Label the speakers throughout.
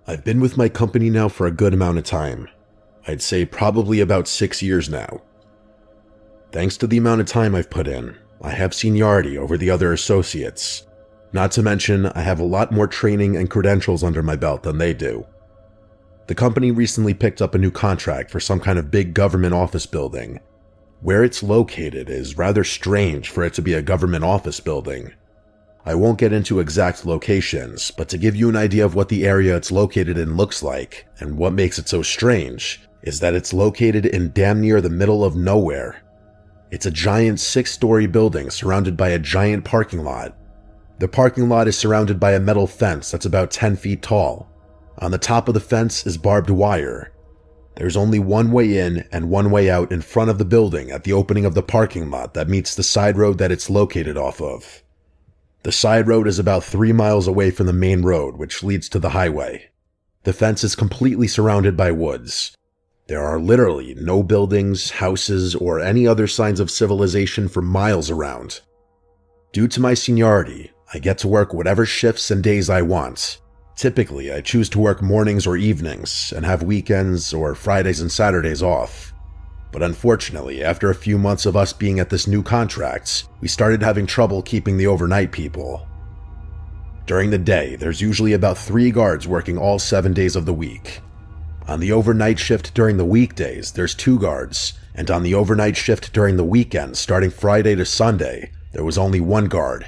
Speaker 1: I've been with my company now for a good amount of time. I'd say probably about 6 years now. Thanks to the amount of time I've put in, I have seniority over the other associates. Not to mention, I have a lot more training and credentials under my belt than they do. The company recently picked up a new contract for some kind of big government office building. Where it's located is rather strange for it to be a government office building. I won't get into exact locations, but to give you an idea of what the area it's located in looks like, and what makes it so strange, is that it's located in damn near the middle of nowhere. It's a giant 6-story building surrounded by a giant parking lot. The parking lot is surrounded by a metal fence that's about 10 feet tall. On the top of the fence is barbed wire. There's only one way in and one way out in front of the building at the opening of the parking lot that meets the side road that it's located off of. The side road is about 3 miles away from the main road, which leads to the highway. The fence is completely surrounded by woods. There are literally no buildings, houses, or any other signs of civilization for miles around. Due to my seniority, I get to work whatever shifts and days I want. Typically, I choose to work mornings or evenings, and have weekends or Fridays and Saturdays off. But unfortunately, after a few months of us being at this new contract, we started having trouble keeping the overnight people. During the day, there's usually about 3 guards working all 7 days of the week. On the overnight shift during the weekdays, there's 2 guards, and on the overnight shift during the weekends, starting Friday to Sunday, there was only 1 guard.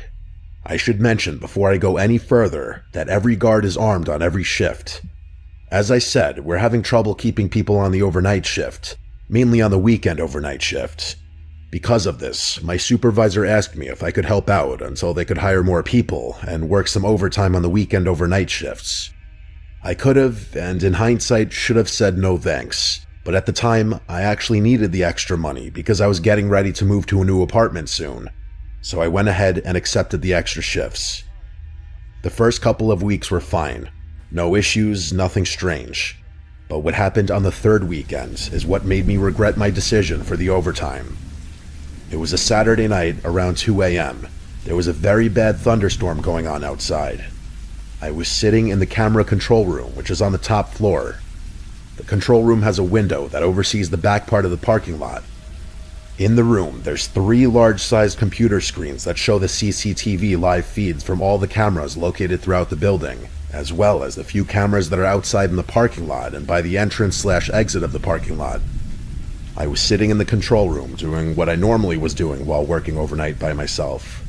Speaker 1: I should mention before I go any further that every guard is armed on every shift. As I said, we're having trouble keeping people on the overnight shift, mainly on the weekend overnight shift. Because of this, my supervisor asked me if I could help out until they could hire more people and work some overtime on the weekend overnight shifts. I could have, and in hindsight should have said no thanks, but at the time I actually needed the extra money because I was getting ready to move to a new apartment soon, so I went ahead and accepted the extra shifts. The first couple of weeks were fine, no issues, nothing strange. But what happened on the 3rd weekend is what made me regret my decision for the overtime. It was a Saturday night around 2 a.m. There was a very bad thunderstorm going on outside. I was sitting in the camera control room, which is on the top floor. The control room has a window that oversees the back part of the parking lot. In the room, there's 3 large-sized computer screens that show the CCTV live feeds from all the cameras located throughout the building, as well as the few cameras that are outside in the parking lot and by the entrance/exit of the parking lot. I was sitting in the control room doing what I normally was doing while working overnight by myself.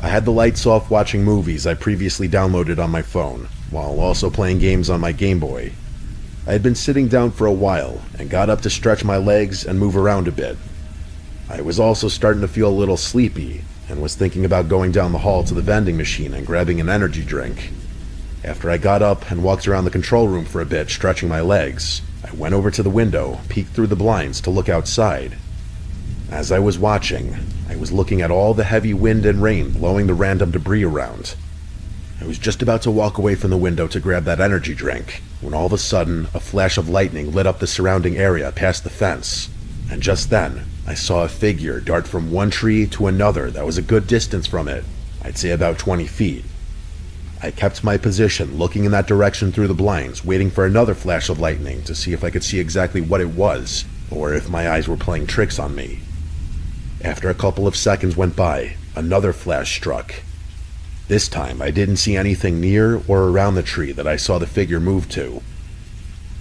Speaker 1: I had the lights off watching movies I previously downloaded on my phone, while also playing games on my Game Boy. I had been sitting down for a while and got up to stretch my legs and move around a bit. I was also starting to feel a little sleepy and was thinking about going down the hall to the vending machine and grabbing an energy drink. After I got up and walked around the control room for a bit, stretching my legs, I went over to the window, peeked through the blinds to look outside. As I was watching, I was looking at all the heavy wind and rain blowing the random debris around. I was just about to walk away from the window to grab that energy drink, when all of a sudden, a flash of lightning lit up the surrounding area past the fence, and just then, I saw a figure dart from one tree to another that was a good distance from it, I'd say about 20 feet. I kept my position, looking in that direction through the blinds, waiting for another flash of lightning to see if I could see exactly what it was, or if my eyes were playing tricks on me. After a couple of seconds went by, another flash struck. This time, I didn't see anything near or around the tree that I saw the figure move to.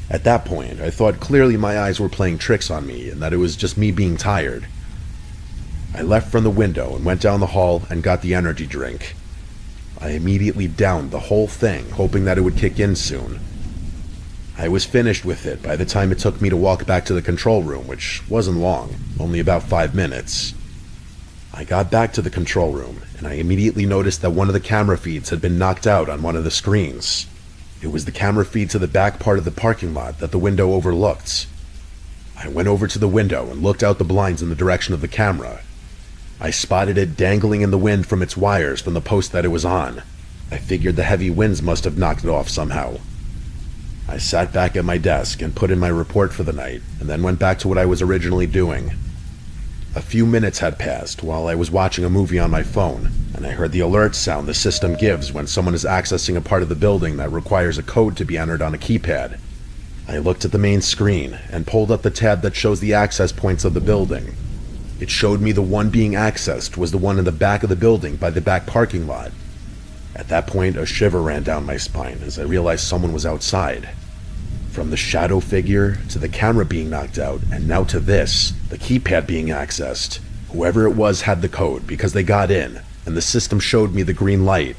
Speaker 1: At that point, I thought clearly my eyes were playing tricks on me and that it was just me being tired. I left from the window and went down the hall and got the energy drink. I immediately downed the whole thing, hoping that it would kick in soon. I was finished with it by the time it took me to walk back to the control room, which wasn't long, only about 5 minutes. I got back to the control room, and I immediately noticed that one of the camera feeds had been knocked out on one of the screens. It was the camera feed to the back part of the parking lot that the window overlooked. I went over to the window and looked out the blinds in the direction of the camera. I spotted it dangling in the wind from its wires from the post that it was on. I figured the heavy winds must have knocked it off somehow. I sat back at my desk and put in my report for the night, and then went back to what I was originally doing. A few minutes had passed while I was watching a movie on my phone, and I heard the alert sound the system gives when someone is accessing a part of the building that requires a code to be entered on a keypad. I looked at the main screen and pulled up the tab that shows the access points of the building. It showed me the one being accessed was the one in the back of the building by the back parking lot. At that point, a shiver ran down my spine as I realized someone was outside. From the shadow figure, to the camera being knocked out, and now to this, the keypad being accessed. Whoever it was had the code because they got in, and the system showed me the green light.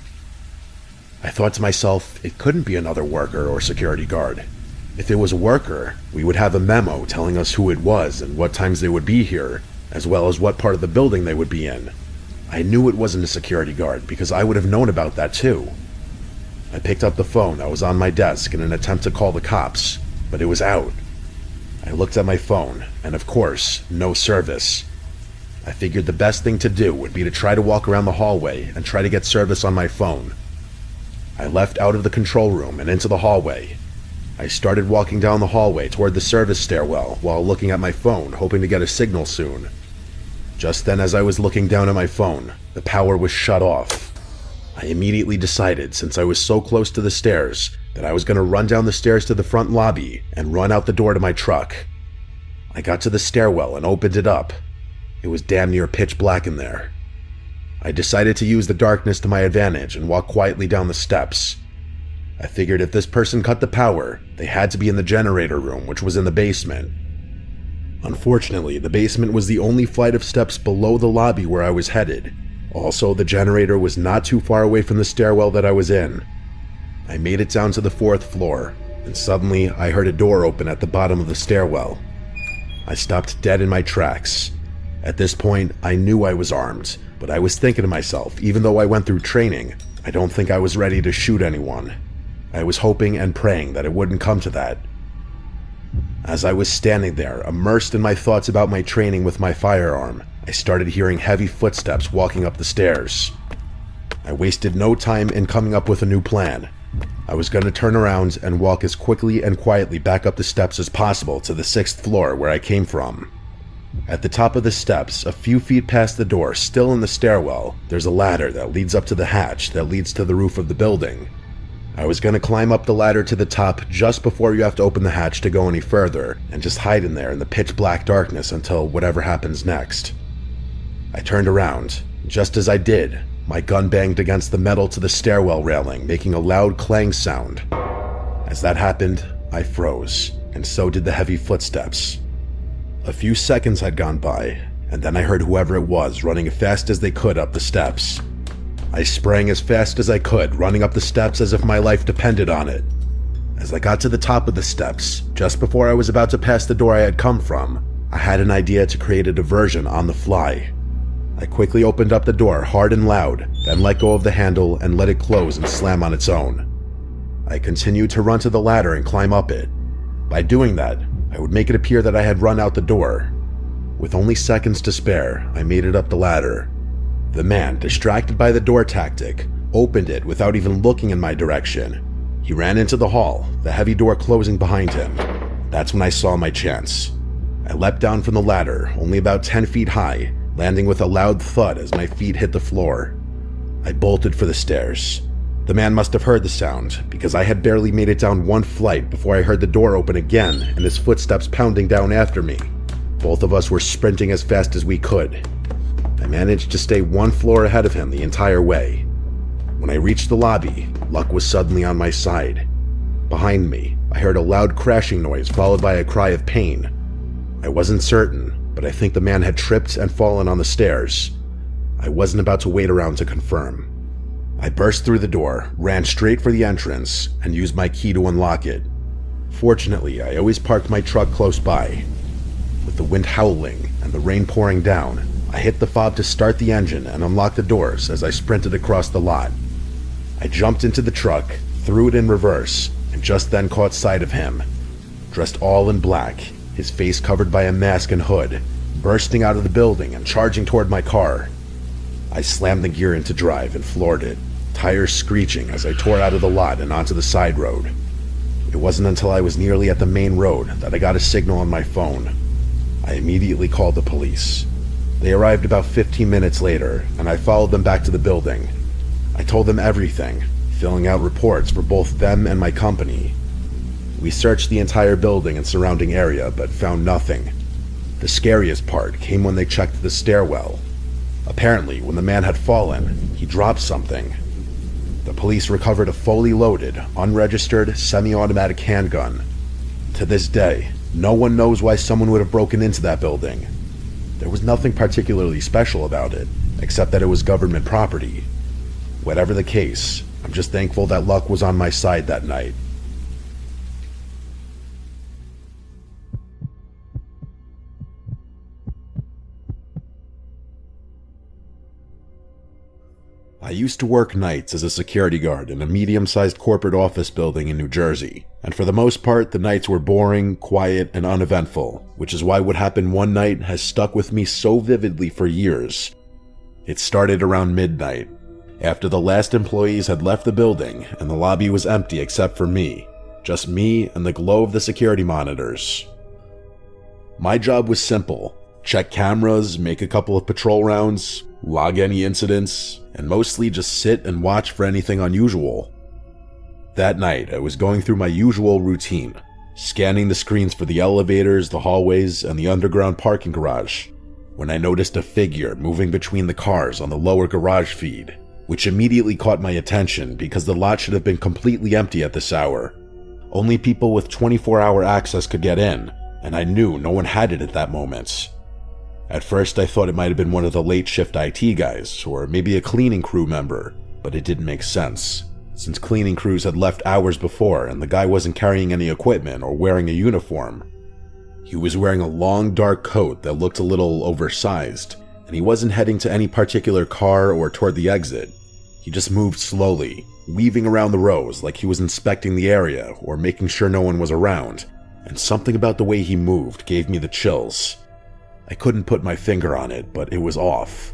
Speaker 1: I thought to myself, it couldn't be another worker or security guard. If it was a worker, we would have a memo telling us who it was and what times they would be here, as well as what part of the building they would be in. I knew it wasn't a security guard because I would have known about that too. I picked up the phone that was on my desk in an attempt to call the cops, but it was out. I looked at my phone, and of course, no service. I figured the best thing to do would be to try to walk around the hallway and try to get service on my phone. I left out of the control room and into the hallway. I started walking down the hallway toward the service stairwell while looking at my phone, hoping to get a signal soon. Just then, as I was looking down at my phone, the power was shut off. I immediately decided, since I was so close to the stairs, that I was going to run down the stairs to the front lobby and run out the door to my truck. I got to the stairwell and opened it up. It was damn near pitch black in there. I decided to use the darkness to my advantage and walk quietly down the steps. I figured if this person cut the power, they had to be in the generator room, which was in the basement. Unfortunately, the basement was the only flight of steps below the lobby where I was headed. Also, the generator was not too far away from the stairwell that I was in. I made it down to the 4th floor, and suddenly I heard a door open at the bottom of the stairwell. I stopped dead in my tracks. At this point, I knew I was armed, but I was thinking to myself, even though I went through training, I don't think I was ready to shoot anyone. I was hoping and praying that it wouldn't come to that. As I was standing there, immersed in my thoughts about my training with my firearm, I started hearing heavy footsteps walking up the stairs. I wasted no time in coming up with a new plan. I was going to turn around and walk as quickly and quietly back up the steps as possible to the 6th floor where I came from. At the top of the steps, a few feet past the door, still in the stairwell, there's a ladder that leads up to the hatch that leads to the roof of the building. I was going to climb up the ladder to the top just before you have to open the hatch to go any further, and just hide in there in the pitch black darkness until whatever happens next. I turned around. Just as I did, my gun banged against the metal to the stairwell railing, making a loud clang sound. As that happened, I froze, and so did the heavy footsteps. A few seconds had gone by, and then I heard whoever it was running as fast as they could up the steps. I sprang as fast as I could, running up the steps as if my life depended on it. As I got to the top of the steps, just before I was about to pass the door I had come from, I had an idea to create a diversion on the fly. I quickly opened up the door hard and loud, then let go of the handle and let it close and slam on its own. I continued to run to the ladder and climb up it. By doing that, I would make it appear that I had run out the door. With only seconds to spare, I made it up the ladder. The man, distracted by the door tactic, opened it without even looking in my direction. He ran into the hall, the heavy door closing behind him. That's when I saw my chance. I leapt down from the ladder, only about 10 feet high, landing with a loud thud as my feet hit the floor. I bolted for the stairs. The man must have heard the sound, because I had barely made it down one flight before I heard the door open again and his footsteps pounding down after me. Both of us were sprinting as fast as we could. I managed to stay one floor ahead of him the entire way. When I reached the lobby, luck was suddenly on my side. Behind me, I heard a loud crashing noise followed by a cry of pain. I wasn't certain, but I think the man had tripped and fallen on the stairs. I wasn't about to wait around to confirm. I burst through the door, ran straight for the entrance, and used my key to unlock it. Fortunately, I always parked my truck close by. With the wind howling and the rain pouring down, I hit the fob to start the engine and unlock the doors as I sprinted across the lot. I jumped into the truck, threw it in reverse, and just then caught sight of him. Dressed all in black, his face covered by a mask and hood, bursting out of the building and charging toward my car. I slammed the gear into drive and floored it, tires screeching as I tore out of the lot and onto the side road. It wasn't until I was nearly at the main road that I got a signal on my phone. I immediately called the police. They arrived about 15 minutes later, and I followed them back to the building. I told them everything, filling out reports for both them and my company. We searched the entire building and surrounding area, but found nothing. The scariest part came when they checked the stairwell. Apparently, when the man had fallen, he dropped something. The police recovered a fully loaded, unregistered, semi-automatic handgun. To this day, no one knows why someone would have broken into that building. There was nothing particularly special about it, except that it was government property. Whatever the case, I'm just thankful that luck was on my side that night. I used to work nights as a security guard in a medium-sized corporate office building in New Jersey, and for the most part, the nights were boring, quiet, and uneventful, which is why what happened one night has stuck with me so vividly for years. It started around midnight, after the last employees had left the building and the lobby was empty except for me, just me and the glow of the security monitors. My job was simple: check cameras, make a couple of patrol rounds, log any incidents, and mostly just sit and watch for anything unusual. That night, I was going through my usual routine, scanning the screens for the elevators, the hallways, and the underground parking garage, when I noticed a figure moving between the cars on the lower garage feed, which immediately caught my attention because the lot should have been completely empty at this hour. Only people with 24-hour access could get in, and I knew no one had it at that moment. At first, I thought it might have been one of the late shift IT guys, or maybe a cleaning crew member, but it didn't make sense, since cleaning crews had left hours before and the guy wasn't carrying any equipment or wearing a uniform. He was wearing a long dark coat that looked a little oversized, and he wasn't heading to any particular car or toward the exit. He just moved slowly, weaving around the rows like he was inspecting the area or making sure no one was around, and something about the way he moved gave me the chills. I couldn't put my finger on it, but it was off.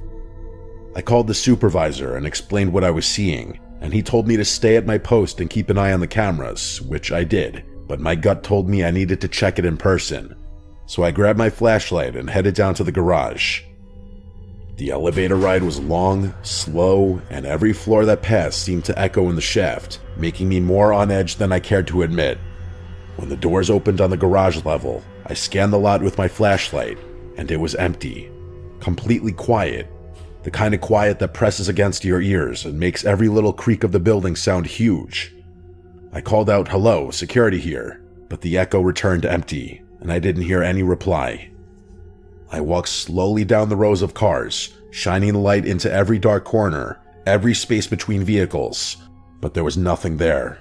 Speaker 1: I called the supervisor and explained what I was seeing, and he told me to stay at my post and keep an eye on the cameras, which I did, but my gut told me I needed to check it in person. So I grabbed my flashlight and headed down to the garage. The elevator ride was long, slow, and every floor that passed seemed to echo in the shaft, making me more on edge than I cared to admit. When the doors opened on the garage level, I scanned the lot with my flashlight, and it was empty. Completely quiet. The kind of quiet that presses against your ears and makes every little creak of the building sound huge. I called out, "Hello, security here," but the echo returned empty, and I didn't hear any reply. I walked slowly down the rows of cars, shining the light into every dark corner, every space between vehicles, but there was nothing there.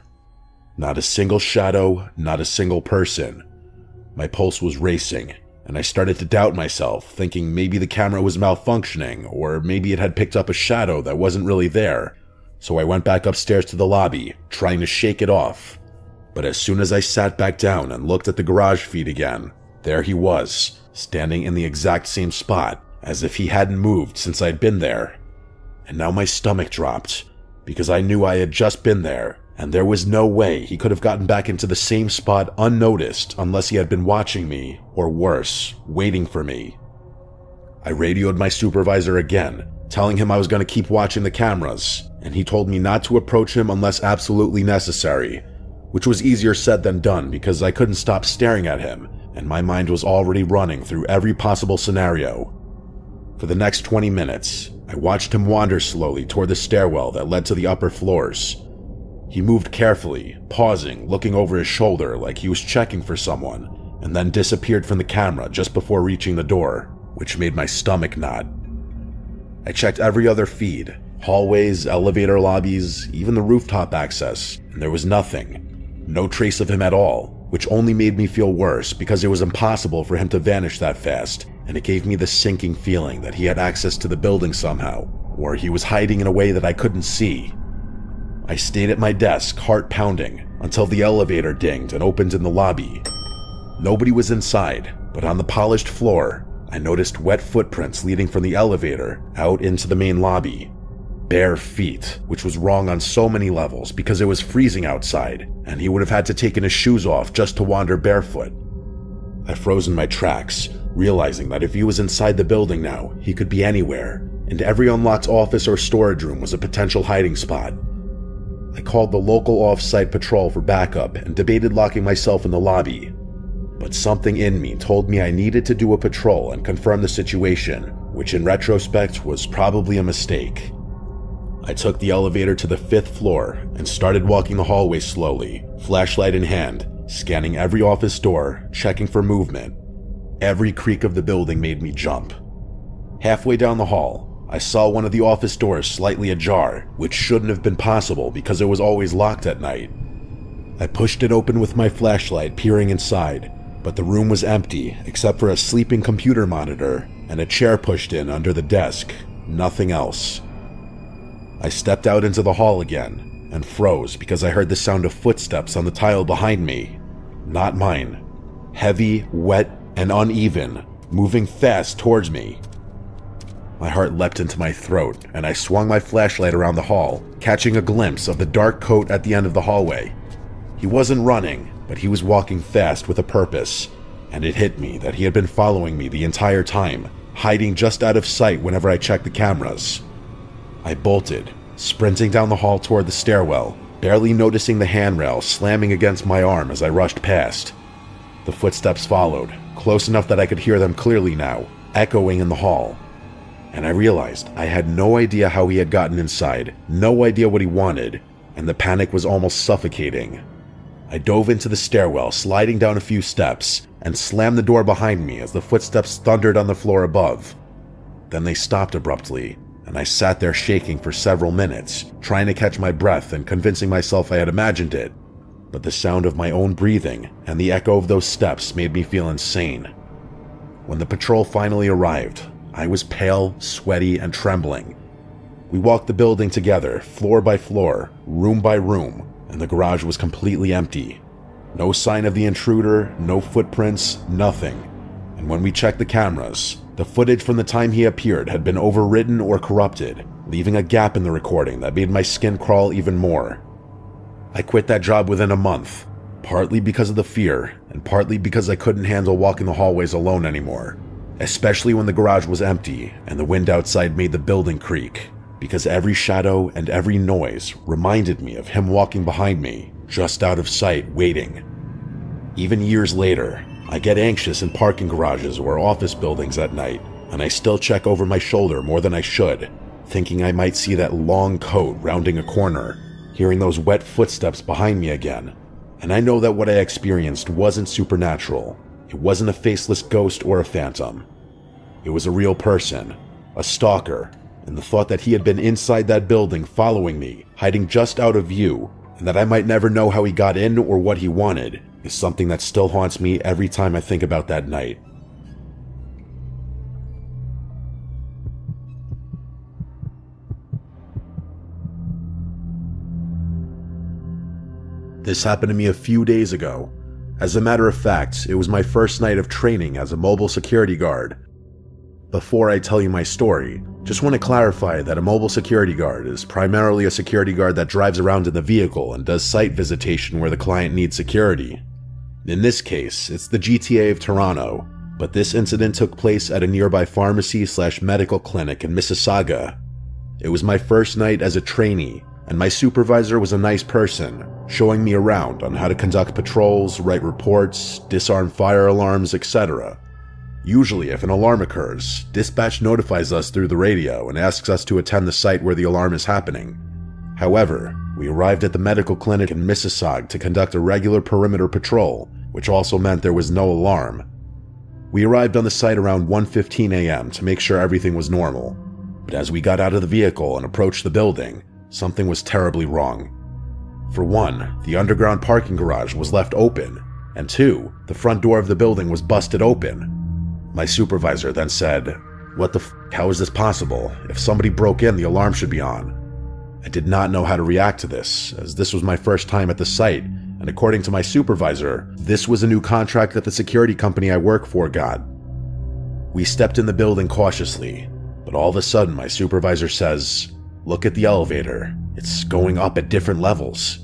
Speaker 1: Not a single shadow, not a single person. My pulse was racing, and I started to doubt myself, thinking maybe the camera was malfunctioning, or maybe it had picked up a shadow that wasn't really there. So I went back upstairs to the lobby, trying to shake it off. But as soon as I sat back down and looked at the garage feed again, there he was, standing in the exact same spot, as if he hadn't moved since I'd been there. And now my stomach dropped, because I knew I had just been there, and there was no way he could have gotten back into the same spot unnoticed unless he had been watching me, or worse, waiting for me. I radioed my supervisor again, telling him I was going to keep watching the cameras, and he told me not to approach him unless absolutely necessary, which was easier said than done because I couldn't stop staring at him, and my mind was already running through every possible scenario. For the next 20 minutes, I watched him wander slowly toward the stairwell that led to the upper floors. He moved carefully, pausing, looking over his shoulder like he was checking for someone, and then disappeared from the camera just before reaching the door, which made my stomach knot. I checked every other feed, hallways, elevator lobbies, even the rooftop access, and there was nothing. No trace of him at all, which only made me feel worse because it was impossible for him to vanish that fast, and it gave me the sinking feeling that he had access to the building somehow, or he was hiding in a way that I couldn't see. I stayed at my desk, heart pounding, until the elevator dinged and opened in the lobby. Nobody was inside, but on the polished floor, I noticed wet footprints leading from the elevator out into the main lobby. Bare feet, which was wrong on so many levels because it was freezing outside, and he would have had to take his shoes off just to wander barefoot. I froze in my tracks, realizing that if he was inside the building now, he could be anywhere, and every unlocked office or storage room was a potential hiding spot. I called the local off-site patrol for backup and debated locking myself in the lobby, but something in me told me I needed to do a patrol and confirm the situation, which in retrospect was probably a mistake. I took the elevator to the 5th floor and started walking the hallway slowly, flashlight in hand, scanning every office door, checking for movement. Every creak of the building made me jump. Halfway down the hall, I saw one of the office doors slightly ajar, which shouldn't have been possible because it was always locked at night. I pushed it open with my flashlight, peering inside, but the room was empty except for a sleeping computer monitor and a chair pushed in under the desk. Nothing else. I stepped out into the hall again and froze because I heard the sound of footsteps on the tile behind me. Not mine. Heavy, wet, and uneven, moving fast towards me. My heart leapt into my throat, and I swung my flashlight around the hall, catching a glimpse of the dark coat at the end of the hallway. He wasn't running, but he was walking fast with a purpose, and it hit me that he had been following me the entire time, hiding just out of sight whenever I checked the cameras. I bolted, sprinting down the hall toward the stairwell, barely noticing the handrail slamming against my arm as I rushed past. The footsteps followed, close enough that I could hear them clearly now, echoing in the hall. And I realized I had no idea how he had gotten inside, no idea what he wanted, and the panic was almost suffocating. I dove into the stairwell, sliding down a few steps, and slammed the door behind me as the footsteps thundered on the floor above. Then they stopped abruptly, and I sat there shaking for several minutes, trying to catch my breath and convincing myself I had imagined it. But the sound of my own breathing and the echo of those steps made me feel insane. When the patrol finally arrived, I was pale, sweaty, and trembling. We walked the building together, floor by floor, room by room, and the garage was completely empty. No sign of the intruder, no footprints, nothing. And when we checked the cameras, the footage from the time he appeared had been overwritten or corrupted, leaving a gap in the recording that made my skin crawl even more. I quit that job within a month, partly because of the fear, and partly because I couldn't handle walking the hallways alone anymore, especially when the garage was empty and the wind outside made the building creak, because every shadow and every noise reminded me of him walking behind me, just out of sight, waiting. Even years later, I get anxious in parking garages or office buildings at night, and I still check over my shoulder more than I should, thinking I might see that long coat rounding a corner, hearing those wet footsteps behind me again. And I know that what I experienced wasn't supernatural. It wasn't a faceless ghost or a phantom. It was a real person, a stalker, and the thought that he had been inside that building following me, hiding just out of view, and that I might never know how he got in or what he wanted, is something that still haunts me every time I think about that night. This happened to me a few days ago. As a matter of fact, it was my first night of training as a mobile security guard. Before I tell you my story, just want to clarify that a mobile security guard is primarily a security guard that drives around in the vehicle and does site visitation where the client needs security. In this case, it's the GTA of Toronto, but this incident took place at a nearby pharmacy/medical clinic in Mississauga. It was my first night as a trainee, and my supervisor was a nice person, showing me around on how to conduct patrols, write reports, disarm fire alarms, etc. Usually, if an alarm occurs, dispatch notifies us through the radio and asks us to attend the site where the alarm is happening. However, we arrived at the medical clinic in Mississauga to conduct a regular perimeter patrol, which also meant there was no alarm. We arrived on the site around 1:15 a.m. to make sure everything was normal, but as we got out of the vehicle and approached the building, something was terribly wrong. For one, the underground parking garage was left open, and two, the front door of the building was busted open. My supervisor then said, "What the f***, how is this possible? If somebody broke in, the alarm should be on." I did not know how to react to this, as this was my first time at the site, and according to my supervisor, this was a new contract that the security company I work for got. We stepped in the building cautiously, but all of a sudden my supervisor says, "Look at the elevator. It's going up at different levels."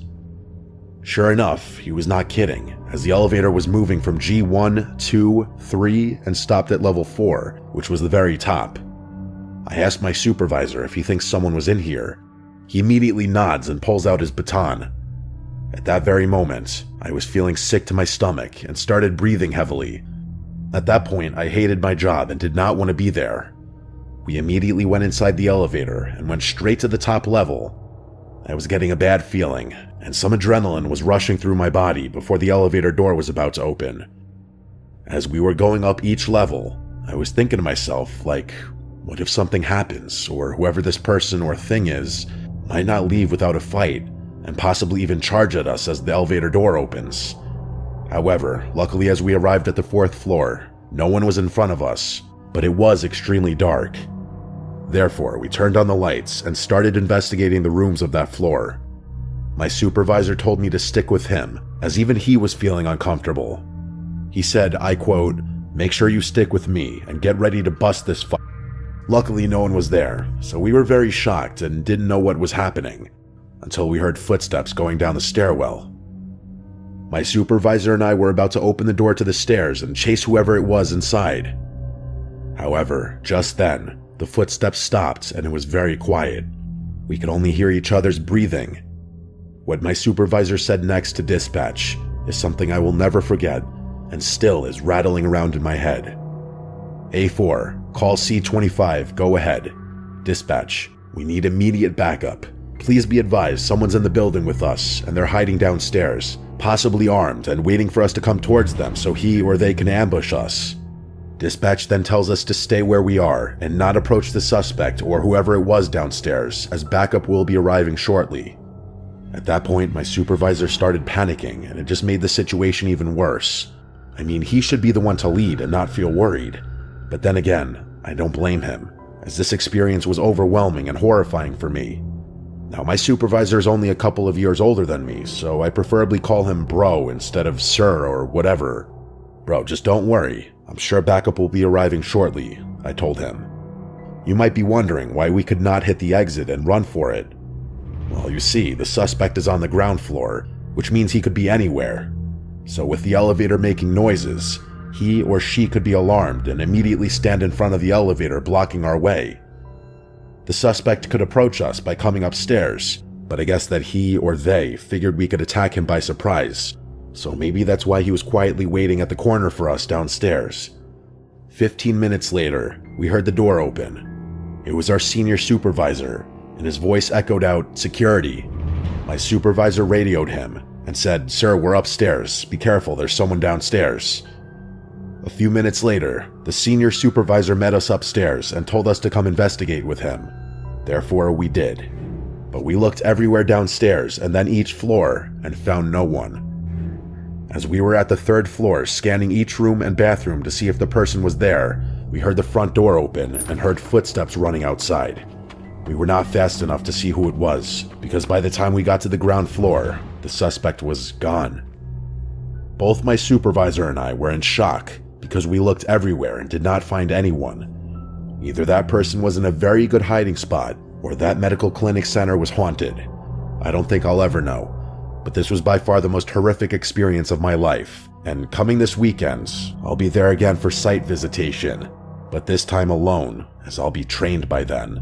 Speaker 1: Sure enough, he was not kidding, as the elevator was moving from G1, 2, 3, and stopped at level 4, which was the very top. I asked my supervisor if he thinks someone was in here. He immediately nods and pulls out his baton. At that very moment, I was feeling sick to my stomach and started breathing heavily. At that point, I hated my job and did not want to be there. We immediately went inside the elevator and went straight to the top level. I was getting a bad feeling, and some adrenaline was rushing through my body before the elevator door was about to open. As we were going up each level, I was thinking to myself, like, what if something happens, or whoever this person or thing is might not leave without a fight, and possibly even charge at us as the elevator door opens. However, luckily as we arrived at the 4th floor, no one was in front of us, but it was extremely dark. Therefore, we turned on the lights and started investigating the rooms of that floor. My supervisor told me to stick with him, as even he was feeling uncomfortable. He said, I quote, "Make sure you stick with me and get ready to bust this f***." Luckily no one was there, so we were very shocked and didn't know what was happening, until we heard footsteps going down the stairwell. My supervisor and I were about to open the door to the stairs and chase whoever it was inside. However, just then, the footsteps stopped and it was very quiet. We could only hear each other's breathing. What my supervisor said next to dispatch is something I will never forget and still is rattling around in my head. A4, call C25, go ahead. Dispatch, we need immediate backup. Please be advised someone's in the building with us and they're hiding downstairs, possibly armed and waiting for us to come towards them so he or they can ambush us. Dispatch then tells us to stay where we are and not approach the suspect or whoever it was downstairs, as backup will be arriving shortly. At that point, my supervisor started panicking and it just made the situation even worse. I mean, he should be the one to lead and not feel worried. But then again, I don't blame him, as this experience was overwhelming and horrifying for me. Now, my supervisor is only a couple of years older than me, so I preferably call him bro instead of sir or whatever. Bro, just don't worry. I'm sure backup will be arriving shortly, I told him. You might be wondering why we could not hit the exit and run for it. Well, you see, the suspect is on the ground floor, which means he could be anywhere. So with the elevator making noises, he or she could be alarmed and immediately stand in front of the elevator blocking our way. The suspect could approach us by coming upstairs, but I guess that he or they figured we could attack him by surprise. So maybe that's why he was quietly waiting at the corner for us downstairs. 15 minutes later, we heard the door open. It was our senior supervisor, and his voice echoed out, "Security." My supervisor radioed him and said, "Sir, we're upstairs. Be careful, there's someone downstairs." A few minutes later, the senior supervisor met us upstairs and told us to come investigate with him. Therefore, we did. But we looked everywhere downstairs and then each floor and found no one. As we were at the 3rd floor scanning each room and bathroom to see if the person was there, we heard the front door open and heard footsteps running outside. We were not fast enough to see who it was, because by the time we got to the ground floor, the suspect was gone. Both my supervisor and I were in shock because we looked everywhere and did not find anyone. Either that person was in a very good hiding spot, or that medical clinic center was haunted. I don't think I'll ever know. But this was by far the most horrific experience of my life, and coming this weekend, I'll be there again for site visitation, but this time alone, as I'll be trained by then.